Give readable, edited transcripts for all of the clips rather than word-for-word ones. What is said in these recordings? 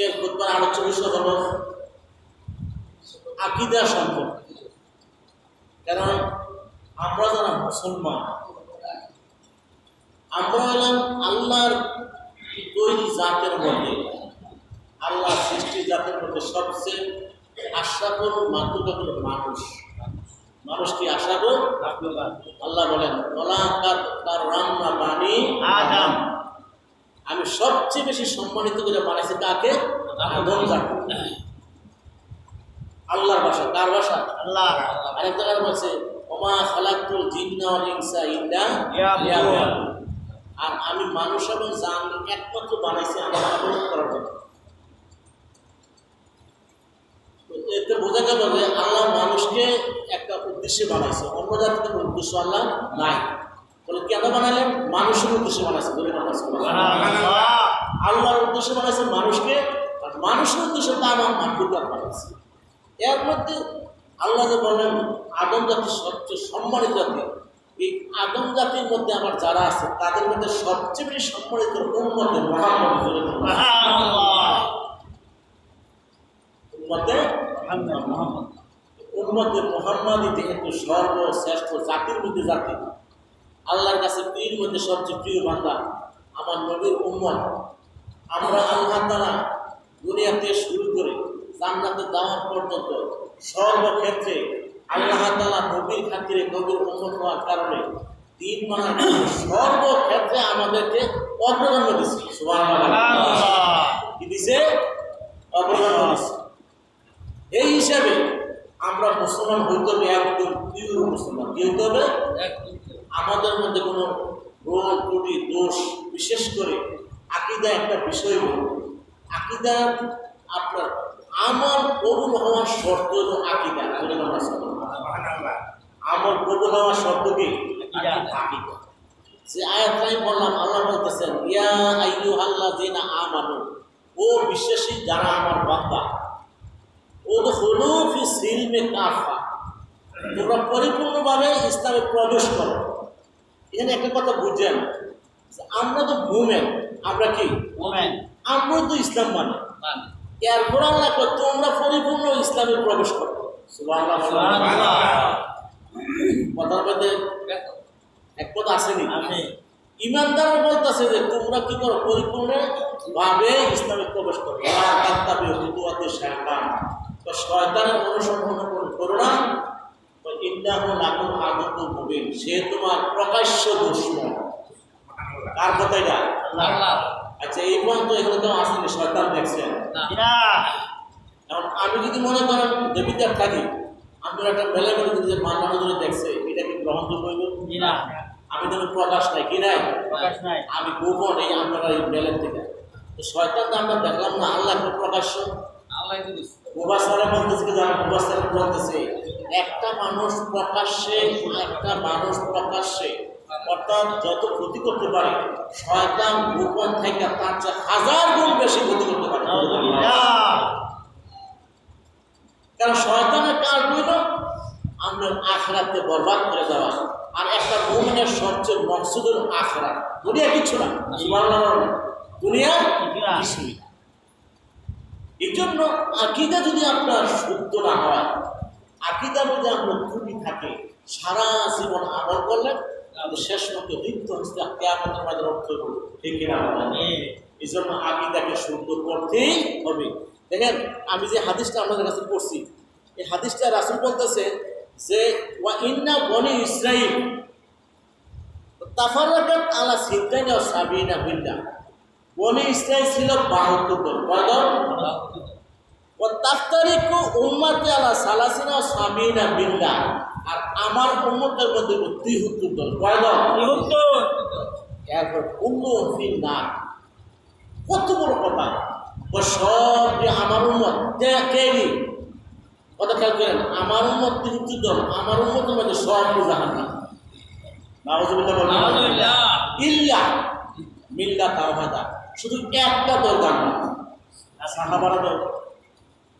আজকের খুতবার আলোচ্য বিষয় হলো আকীদা সম্পর্কে। কারণ আমরা যারা মুসলমান, আমরা হলাম আল্লাহর তৈরি জাতের মধ্যে, আল্লাহ সৃষ্টি জাতের মধ্যে সবচেয়ে আশরাফুল মাখলুকাত হলো মানুষ। মানুষ কি আশরাফুল? আল্লাহ বলেন ওয়ালাকাদ কাররামনা বানি আদম, আমি সবচেয়ে বেশি সম্মানিত করে বানাইছি কাকে? আদম জাতিকে। আল্লাহর ভাষা, কার ভাষা? আল্লাহ। আরেক জায়গায় বলছে ওমা খালাকতুল জিন্না ওয়াল ইনসা ইল্লা লিয়াবুদুন, আর আমি মানুষ এবং জান একমাত্র বানাইছি আমার ইবাদত করার জন্য। এতে বোঝা গেল যে আল্লাহ মানুষকে একটা উদ্দেশ্যে বানাইছে, অন্য জাতির কোনো উদ্দেশ্য আল্লাহ নাই। বলে কেন বানালেন? মানুষের উদ্দেশ্যে বানাইছে। আল্লাহর উদ্দেশ্যে বানাইছে মানুষকে, আর মানুষের উদ্দেশ্যে তা আমার মাখলুকাত বানাইছে। এর মধ্যে আল্লাহ যে বলেন আদম জাতি সবচেয়ে সম্মানিত জাতি, এই আদম জাতির মধ্যে আমার যারা আছে তাদের মধ্যে সবচেয়ে বেশি সম্মানিত উম্মতে মুহাম্মদ। উম্মতে মুহাম্মাদই যেহেতু সর্বশ্রেষ্ঠ জাতির মধ্যে জাতি, আল্লাহর কাছে পীর মধ্যে সবচেয়ে প্রিয় বান্দা আমার নবীর উম্মত। আমরা আল্লাহ তাআলা দুনিয়াতে শুরু করে জান্নাতে যাওয়ার পর্যন্ত সর্বক্ষেত্রে আল্লাহ তাআলা নবীর খাতিরে, নবীর উম্মত হওয়ার কারণে দিন মানার সর্বক্ষেত্রে আমাদেরকে অগ্রগণ্য দিচ্ছে। সুবহানাল্লাহ। কি দিছে? অগ্রগণ্য দিচ্ছে। এই হিসাবে আমরা মুসলমান হইতে হবে একদম পিওর মুসলমান। কি হইতে হবে? আমাদের মধ্যে কোনো রোগ ত্রুটি দোষ, বিশেষ করে আকীদা একটা বিষয় হল আকীদা আপনার আমল কবুল হওয়ার শর্ত হলো আকীদা। আমল কবুল হওয়ার শর্ত কি? আকীদা। যে আয়াত আমি বললাম, আল্লাহ বলতেছেন ইয়া আইয়ুহাল্লাযীনা আমানু, ও বিশ্বাসী যারা আমার বান্দা, উদখুলু ফিস সিলমি কাফা, তোমরা পরিপূর্ণভাবে ইসলামে প্রবেশ করো। এখানে একটা কথা বুঝছেন, আমরা তো মুমিন, আমরা কি মুমিন, আমরা তো ইসলাম মানে। এরপর আল্লাহ কয় তোমরা পরিপূর্ণ ইসলামে প্রবেশ করো। সুবহানাল্লাহ। কথার মধ্যে এক কথা আসেনি? ইমানদার বলতেছে যে তোমরা কি করো? পরিপূর্ণভাবে ইসলামে প্রবেশ করো। শয়তানের অনুসরণ করো না, সে তোমার প্রকাশ্য দুশমন। কার কথা এটা? আচ্ছা, এই পর্যন্ত এখানে তো আসেনি, শয়তান দেখছেন। এখন আমি যদি মনে করেন দেবিদার থাকি, আমি একটা মেলে মেলে যে মানুষ দেখছে, এটা কি গ্রহণযোগ্য হইব? আমি তো প্রকাশ নাই, কি নাই? আমি গোপন, এই আপনারা এই মেলের থেকে। শয়তান তো আমরা দেখলাম না, আল্লাহ প্রকাশ্য। মুবাশশিরা বলতেছে কি জানেন? মুবাশশিরা বলতেছে একটা মানুষ প্রকাশ্যে অর্থাৎ যত ক্ষতি করতে পারে, শয়তান গোপন থেকে তার চেয়ে 1000 গুণ বেশি ক্ষতি করতে পারে। কারণ শয়তানের কাজ হইল আমরা আখিরাতে বরবাদ করে দেওয়া, আর একটা মুমিনের সবচেয়ে মকসুদ হল আখিরাত। দুনিয়া কিছু না, সুবহানাল্লাহ, দুনিয়া কিছুই না। এই জন্য আকীদা যদি আপনার শুদ্ধ না হয়, আকীদা যদি আপনার ত্রুটি থাকে, সারা জীবন আমল করলেন কিন্তু শেষ মতো লিপ্ত হচ্ছে কিয়ামতের মাঠে অর্থ হবে। ঠিক কিনা? এই জন্য আকীদাকে শুদ্ধ করতেই হবে। দেখেন, আমি যে হাদিসটা আপনাদের কাছে পড়ছি, এই হাদিসটা রাসূল বলতেছে যে ওয়া ইন্না বনি ইসরাঈল তাফাররাকাত আলা সিদ্দাইন ওয়া সাবিনা বিল্লাহ, বনি ইসরাঈল ছিল 72 দল। কয় দল? ও তাফতারিকু উম্মতি আলা সালাসিনা ওয়া সাবিনা বিল্লাহ, আর আমার উম্মতের মধ্যে 73 দল। কয় দল? 73। এরপর কুল্লু ফিন নার। কত বড় কথা! ও সব যে আমার উম্মত কে কথা খেয়াল করেন, আমার উম্মত 73 দল, আমার উম্মতের মধ্যে সব জাহান্নাম। নাউযুবিল্লাহ বলেন ইল্লা মিল্লাত ওয়াহিদা, শুধু একটা দল জান্নাত। সাহাবারা দল,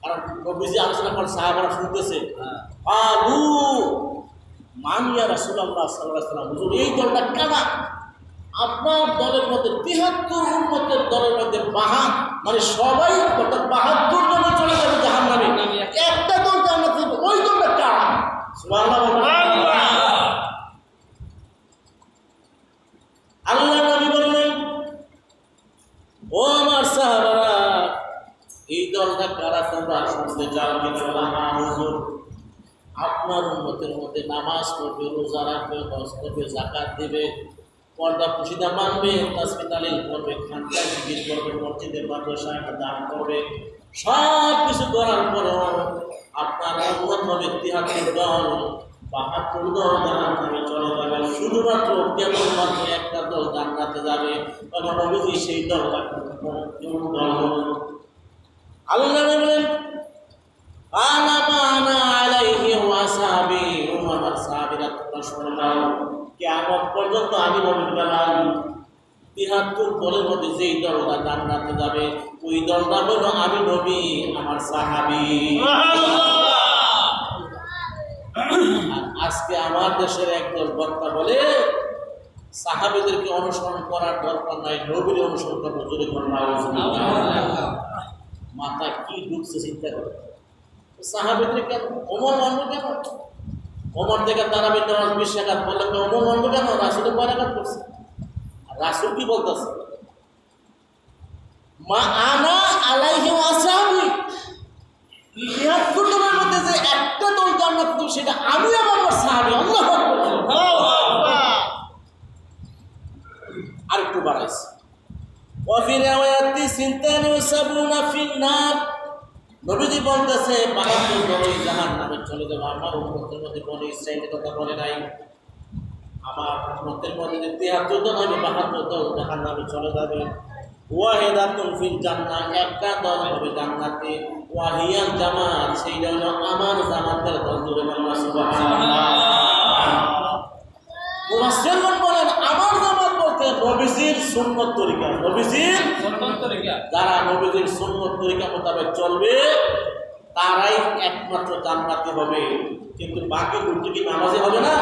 কারণ নবীজি আলোচনা করে সাহাবারা শুনতেছে, আলু মান ইয়া রাসূলুল্লাহ সাল্লাল্লাহু আলাইহি ওয়াসাল্লাম, হুজুর এই দলটা কারা? আপনার দলের মধ্যে ৭৩ উম্মতের দলের মধ্যে মানে সবাই অর্থাৎ ৭২ জনে চলে যাবে জাহান্নামে, একটা দল জান্নাতে যাবে, ওই দলটা কারা? সুবহানাল্লাহ। আল্লাহ নবী বললেন, ও আমার সাহাবারা, এই দলটা কারা তোমরা শুনতে চাও কিনা? হ্যাঁ হুজুর। আপনার উম্মতের মধ্যে নামাজ পড়বে, রোজা রাখবে, হজ করবে, যাকাত দেবে, পর্দা পুশিদা মানবে, তাসবিহ তাহলিল করবে, খানকায় জিকির করবে, মসজিদে মাদ্রাসায় দান করবে, সব কিছু করার পরেও আপনার উম্মত হবে ৭৩ দল, ৭২ দল জান্নাতে চলে যাবে, শুধুমাত্র কেবলমাত্র একটা দল জান্নাতে যাবে। তখন নবীজি সেই দলটা কোন দল? আল্লাহ বলেন, আনা মা আনা আলাইহি ওয়া সাহাবী, আমার সাহাবীরা তোমরা শুনে নাও, কিয়ামত পর্যন্ত আমি নবী বললাম ৭৩ দলের মধ্যে যেই দলটা জান্নাতে যাবে ওই দলটা হলো আমি নবী, আমার সাহাবী। আজকে আমার দেশের একদল বক্তা বলে সাহাবীদেরকে অনুসরণ করার দরকার নাই, নবীর অনুসরণ করবো। জোরে করুন আল্লাহু। মাথা কি ঢুকছে চিন্তা করে। সাহাবীদের কেন ওমর মানবে কেন? ওমর থেকে তারাবির নামাজ ২০ রাকাত বললে ওমর মানবে কেন? রাসূলের ৬ রাকাত করছে। রাসূল কি বলতেছে? মা আনা আলাইহি ওয়া সাহাবী, ৭৩ দলের মধ্যে যে একটা দল জান্নাত পাবে সেটা আমি আমার সাহাবী। আল্লাহু আকবার। আরেকটু বাড়াইছে, ওয়া ফি রিওয়ায়াতি সিনতানি ওয়া সাবুনা ফিন নার। নবীজি বলতেছে ৭২ দল জাহান্নামে চলে যাবে। আমার উম্মতের মধ্যে বনি ইসরাঈলের কথা বলে নাই। আমার উম্মতের মধ্যে ৭৩ দল হবে, ৭২ দল জাহান্নামে চলে যাবে। ওয়াহিদাতুন ফিল জান্নাহ, একটা দল হবে জান্নাতে। ওয়াহিয়াল জামাত, সেইটা হলো আমার জামাতের দল। জোরে বলুন সুবহানাল্লাহ। মুফাসসিরগণ বলেন আমার জামাত বলতে নবীজির সুন্নত তরিকা, নবীজির সুন্নত তরিকা, যারা নবীজির সুন্নত তরিকা মোতাবেক চলবে তারাই একমাত্র জান্নাতি হবে। কিন্তু বাকি উল্টো কি নামাজে হবে না?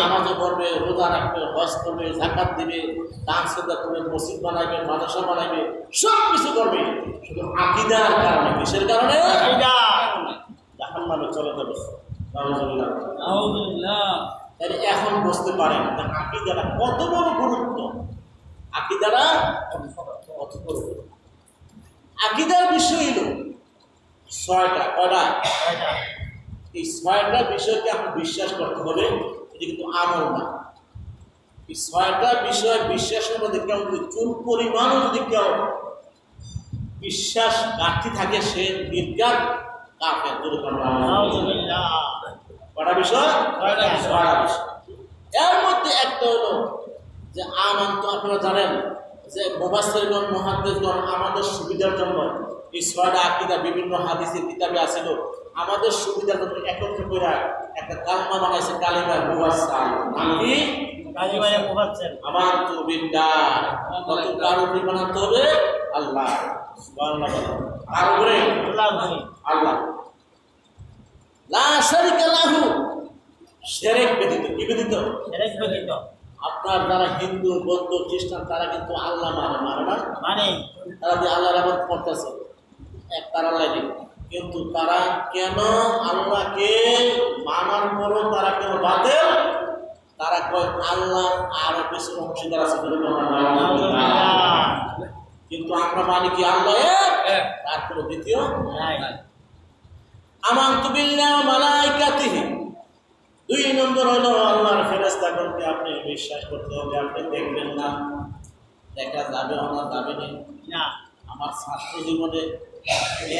নামাজে পড়বে, রোজা রাখবে, হজ করবে, যাকাত দিবে, দান সদকা করবে, মসজিদ বানাইবে, মাদ্রাসা বানাইবে, সব কিছু করবে, শুধু আকীদার কারণে। কিসের কারণে? আকীদা। জাহান্নামে চলে যাবে। নাউযুবিল্লাহ, নাউযুবিল্লাহ। তাহলে এখন বুঝতে পারেন আকীদাটা কত বড় গুরুত্ব। আকীদাটা কত বড়। আকীদার বিষয় হলো ৬টা। কয়টা? এই ৬টা বিষয়কে আপনি বিশ্বাস করতে হবে। এটা কিন্তু আমল না। এই ৬টা বিষয় বিশ্বাসের মধ্যে কেউ যদি চুল পরিমাণও যদি কেউ বিশ্বাস ঘাটতি থাকে সে নির্ঘাত কাফের। কটা বিষয়? ৬টা বিষয়। এর মধ্যে একটা হলো যে আমানত। আপনারা জানেন যে মুফাসসিরগণ, মুহাদ্দিসগণ আমাদের সুবিধার জন্য এই ৬টা আকীদা বিভিন্ন হাদিসের কিতাবে আছিল। আমাদের সুবিধার জন্য একত্র করে একটা কালমা বানাইছে, কালিমা মুফাসসাল। নাম কি? কালিমা মুফাসসাল। আমানতু বিল্লাহ। কত কারণ বানাতে হবে? আল্লাহ। সুবহানাল্লাহ। আর বলে আল্লাহ লা শারীকা লাহু, শিরক ব্যতীত। কি ব্যতীত? শিরক ব্যতীত। আপনার যারা হিন্দু, বৌদ্ধ, খ্রিস্টান তারা কিন্তু আল্লাহ মানে না? মানে তারা যে আল্লাহর ইবাদত করতেছে এক তারা লাগে, কিন্তু তারা কেন আল্লাহকে মানার পরও তারা কেন বাতিল? তারা কয় আল্লাহ আরো বেশি অংশীদার আছে। কিন্তু আমরা মানি কি আল্লাহ এক, তার কোনো দ্বিতীয় নাই। আমানতু বিল্লাহি ওয়া মালাইকাতিহি। ২ নম্বর হলো আল্লাহর ফেরেশতাগণকে আপনি বিশ্বাস করতে হবে। আপনি দেখবেন না, দেখা যাবে না, যাবে না। আমার ছাত্র জীবনে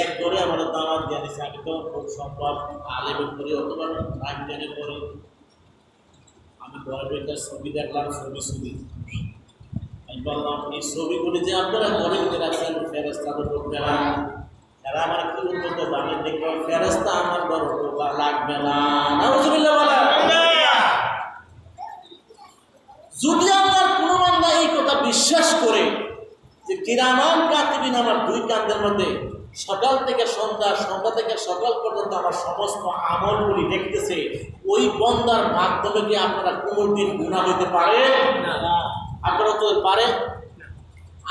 এক করে আমাদের দাওয়াত দিয়ে দিয়েছে। আমি তো খুব সম্ভব আলেমে পড়ি অথবা রাজধানী পড়ি। আমি ঘরে একটা ছবি দেখলাম, ছবি আমি বললাম এই ছবিগুলি যে আপনারা ঘরে রাখছেন ফেরেশতাদের লোকেরা, এরা আমার কি উন্নত বানিয়ে দেখবে ফেরেশতা আমার ঘর লাগবে না। নাউযুবিল্লাহ বলা। যদি আমার কোনো বান্দা এই কথা বিশ্বাস করে যে কিরামান কাতিবিন আমার 2 কাঁধের মধ্যে সকাল থেকে সন্ধ্যা, সন্ধ্যা থেকে সকাল পর্যন্ত আমার সমস্ত আমলগুলি দেখতেছে, ওই বন্দার মাধ্যমে কি আপনারা কোনোদিন গুনাহ হইতে পারে না? আপনারা তো পারেন।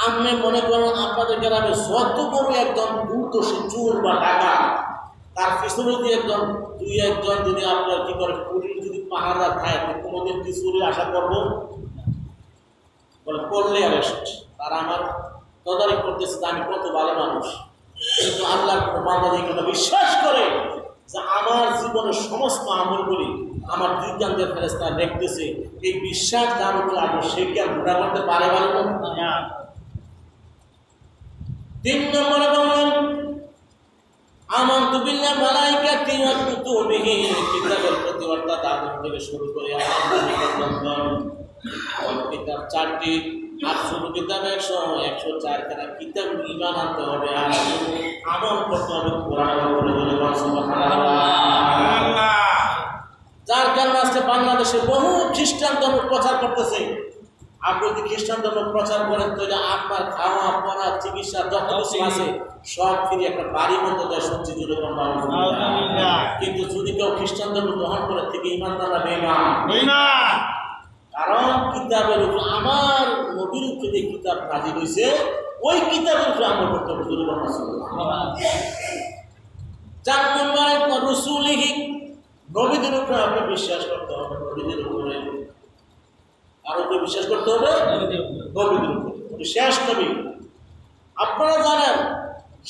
আমি মনে করেন আপনাদের গ্রামে যত বড় একজন দুর্দশী চোর বা ডাকা, তার পিছনে যদি দুই একজন যদি আপনার কি করে পুলিশ যদি পাহারা থাকে, কোনোদিন কি চুরি আশা করবো? বলে করলে অ্যারেস্ট। তারা আমার তদারক করতেছে আমি কত ভালো মানুষ, কিন্তু আল্লাহর বান্দাদের কথা বিশ্বাস করে যে আমার জীবনের সমস্ত আমলগুলি আমার দুই কান্দের ফেরেশতা দেখতেছে, এই বিশ্বাস যার উপরে আমরা সে কি আর ঘোরা করতে পারে বলেন না? 3 নম্বরে বললেন আমানতু বিল্লাহি মালাইকাতি ওয়া কুতুবিহি, কিতাবের প্রতি অর্থাৎ আদম থেকে শুরু করে কিতাব 4টি, আর শুধু কিতাব 104 খানা কিতাব ঈমান আনতে হবে, আর আমল করতে হবে কোরআনের উপরে। সুবহানাল্লাহ। যার কারণে আজকে বাংলাদেশে বহু খ্রিস্টান ধর্ম প্রচার করতেছে। আপনি যদি খ্রিস্টান ধর্ম প্রচার করেন তাহলে আপনার খাওয়া পড়া চিকিৎসা যত কিছু আছে সব ফিরে একটা বাড়ির মতো দেয়, শুনছি যদি। কিন্তু যদি কেউ খ্রিস্টান ধর্ম গ্রহণ করে থেকে ইমানদাররা বেঈমান। কারণ কিতাবের উপর আমার নবীর উপরে যে কিতাব নাযিল হয়েছে ওই কিতাবের উপরে আমরা করতে হবে। 4 নম্বরে রাসূলিহি, নবীদের উপরে আপনি বিশ্বাস করতে হবে। নবীদের উপরে আরো তো বিশ্বাস করতে হবে নবীদের উপরে। শেষ নবী আপনারা জানেন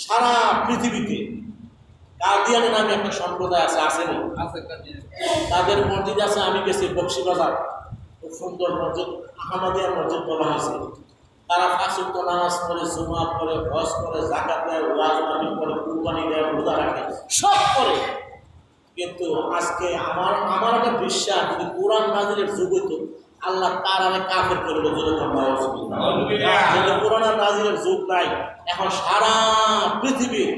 সারা পৃথিবীতে কাদিয়ানি নামে একটা সম্প্রদায় আছে, আসেনি? তাদের মসজিদ আছে। আমি গেছি বক্সিবাজার, খুব সুন্দর মসজিদ, আহমদিয়া মসজিদ বলা হয়েছে। তারা 5 ওয়াক্ত নামাজ পড়ে, জুমা পড়ে, হজ করে, যাকাত দেয়, ওয়াজ মাহফিল করে, কুরবানি দেয়, রোজা রাখে, সব করে। কিন্তু আজকে আমার একটা বিশ্বাস, যদি কোরআন নাজিলের যুগ হইতো আল্লাহ তার আগে কাফের করবে। যদি কোরআন নাজিলের যুগ নাই, এখন সারা পৃথিবীর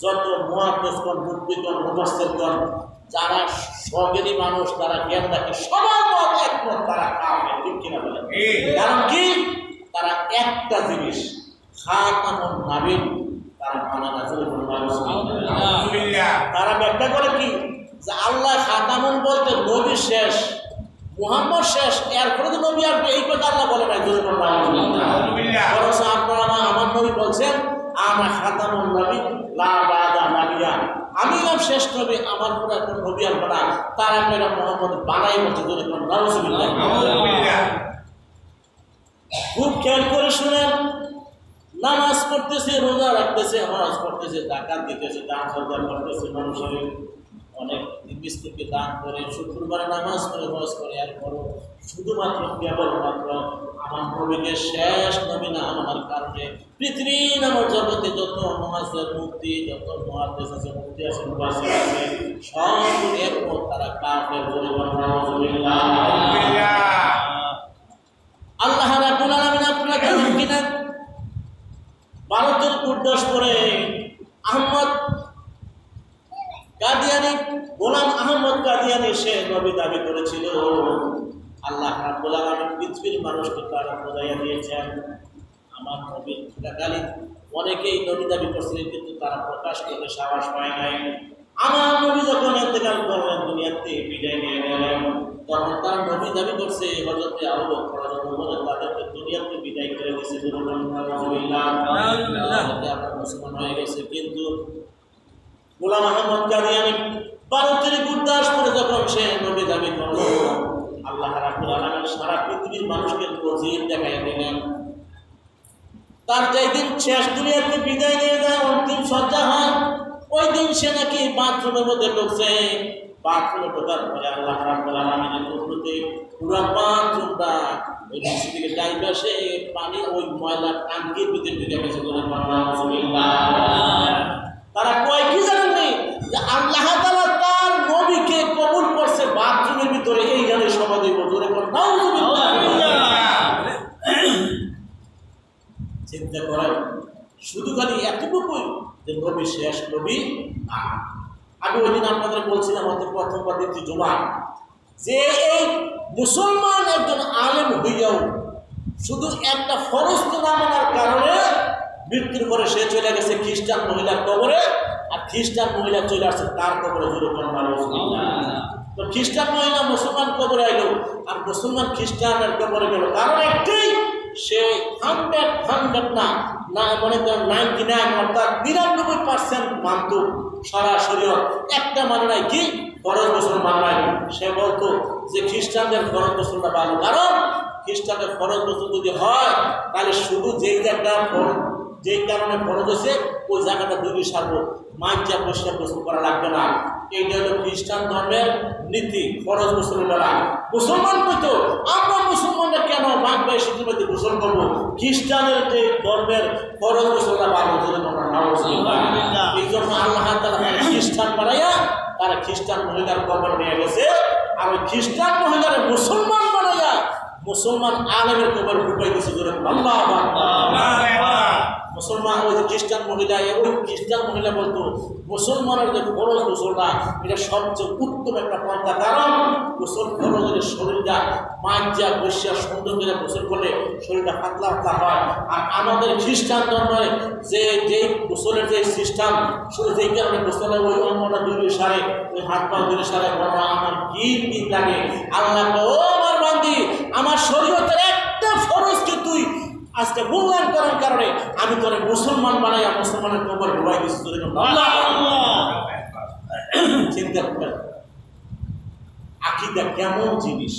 যত মুহাদ্দিসগণ, মুফতিগণ, মুফাসসিরগণ, যারা সজ্ঞানী মানুষ, তারা জ্ঞান রাখে, সবার মত একমত তারা কাফের। ঠিক কিনা বলেন? কারণ কি? তারা একটা জিনিস খাতামুন নবীন তারা মানে না। তারা ব্যাখ্যা করে কি যে আল্লাহ খাতামুন বলতে নবী শেষ, মুহাম্মদ শেষ, এরপরে তো নবী আসবে, এই কথা আল্লাহ বলে নাই। আপনারা আমার নবী বলছেন আমরা খাতামুন নবী লা বাদা নাবিয়া, আমি হলাম শেষ নবী, আমার পরে একটা নবী আসবে না। তারা মেয়েরা মোহাম্মদ বানাই বলছে। খুব খেয়াল করে শুনেন, নামাজ পড়তেছে, রোজা রাখতেছে, হজ করতেছে, যাকাত দিতেছে, দান সদকা করতেছে, মানুষের অনেক মিসকিনকে দান করে, শুক্রবারে নামাজ করে, হজ করে, এরপরও শুধুমাত্র কেবলমাত্র আমার নবীকে শেষ নবী না আমার কারণে পৃথিবী নামক জগতে যত মহাজের মুক্তি, যত মুহাদ্দিস আছে, মুফতি আছে, মুফাসসির আছে, সব একমত তারা কাফের। বলে নাউযুবিল্লাহ। আল্লাহ রাব্বুল আলামিন আপনারা জানেন কিনা, ভারতের কুর্দাস পরে আহমদ কাদিয়ানি, গোলাম আহমদ কাদিয়ানি, সে নবী দাবি করেছিল। আল্লাহ রাব্বুল আলামিন পৃথিবীর মানুষকে তারা বোঝাইয়া দিয়েছেন আমার নবীর থাকাকালীন অনেকেই নবী দাবি করছিলেন, কিন্তু তারা প্রকাশ করতে সাহস পায় নাই। আমার নবী যখন ইন্তেকাল করলেন, দুনিয়াতে বিদায় নিয়ে গেলেন, তখন তার নবী দাবি করছে হযরত আবু বকর রাদিয়াল্লাহু তাদেরকে দুনিয়াতে বিদায় করে দিয়েছে। আপনার মুসলমান হয়ে গেছে। কিন্তু গোলাম আহমদ কাদিয়ানি ভারতের কুর্দাস পরে যখন সে নবী দাবি করল, আল্লাহ রাব্বুল আলামিন সারা পৃথিবীর মানুষকে নজির দেখাইয়া দিলেন। তার যেই দিন শেষ দুনিয়াতে বিদায় নিয়ে যায়, অন্তিম সজ্জা হয়, ওই দিন সে নাকি বাথরুমের মধ্যে ঢুকছে। বাথরুমে ঢোকার পরে আল্লাহ রাব্বুল আলামিনের কুদরতে পুরো বাথরুমটা ওই নিচে দিকে ডাইবে, সে পানি ওই ময়লা টাঙ্কির ভিতরে ঢুকে গেছে। তারা কয় কি জানেননি যে আল্লাহ তাআলা তার নবীকে কবুল করছে বাথরুমের ভিতরে, এইখানে সমাধি বজরে পড়ে। নাউযুবিল্লাহ। চিন্তা করেন, শুধু খালি এতটুকুই যে নবী শেষ নবী। আমি ওই দিন আপনাদের বলছিলাম আমাদের প্রথম বা দ্বিতীয় জুমা, যে এই মুসলমান একজন আলেম হইয়াও শুধু একটা ফরজ না মানার কারণে মৃত্যুর পরে সে চলে গেছে খ্রিস্টান মহিলার কবরে, আর খ্রিস্টান মহিলা চলে আসছে তার কবরে। তো খ্রিস্টান মহিলা মুসলমান কবরে আইলো আর মুসলমান খ্রিস্টানের কবরে গেল, কারণ একটাই, সে 100 না, না মনে করেন 99 অর্থাৎ 99% মানত সরাসরি, একটা মানে নাই কি ফরজ গোসল মানে নাই। সে বলতো যে খ্রিস্টানদের ফরজ গোসলটা ভালো, কারণ খ্রিস্টানের ফরজ গোসল যদি হয় তাহলে শুধু যেই জায়গাটা যেই কারণে ফরজ হয়েছে ওই জায়গাটা দুই সারবো, মাইজা পরিষ্কার গোসল করা লাগবে না। এইটা হলো খ্রিস্টান ধর্মের নীতি, ফরজ গোসল বেলা। মুসলমান হইতো আমরা মুসলমানরা কেন মাঘ বাইশের মধ্যে গোসল করবো? খ্রিস্টানের যে ধর্মের ফরজ গোসলটা ভালো, এই জন্য আল্লাহ তাআলা খ্রিস্টান বানাইয়া তারা খ্রিস্টান মহিলার কবর নিয়ে গেছে, আর ওই খ্রিস্টান মহিলার মুসলমান বানাইয়া মুসলমান আলেমের কবর ঢুকাই দিয়েছে। আল্লাহু আকবার। মুসলমান ওই যে খ্রিস্টান মহিলা, ওই খ্রিস্টান মহিলা বলতো মুসলমানের যে ফরজ গোসলটা এটা সবচেয়ে উত্তম একটা পন্থা, কারণ গোসল ফরজ হলে শরীরটা মাজ্জা বৈশা সুন্দর করে গোসল করলে শরীরটা পাতলা পাতলা হয়। আর আমাদের খ্রিস্টান ধর্মে যে যেই গোসলের যে সিস্টেম, শুধু যেই কারণে গোসলের ওই অঙ্গটা দুই সারে, ওই হাত পা দুই সারে, আমার কি লাগে। আল্লাহ ও আমার বান্দি, আমার শরীয়তের একটা ফরজকে তুই আজকে মূল্যায়ন করার কারণে আমি তোরে মুসলমান বানাইয়া মুসলমানের কবর ঢুকাই দিচ্ছি। চিন্তা করেন আকীদা কেমন জিনিস।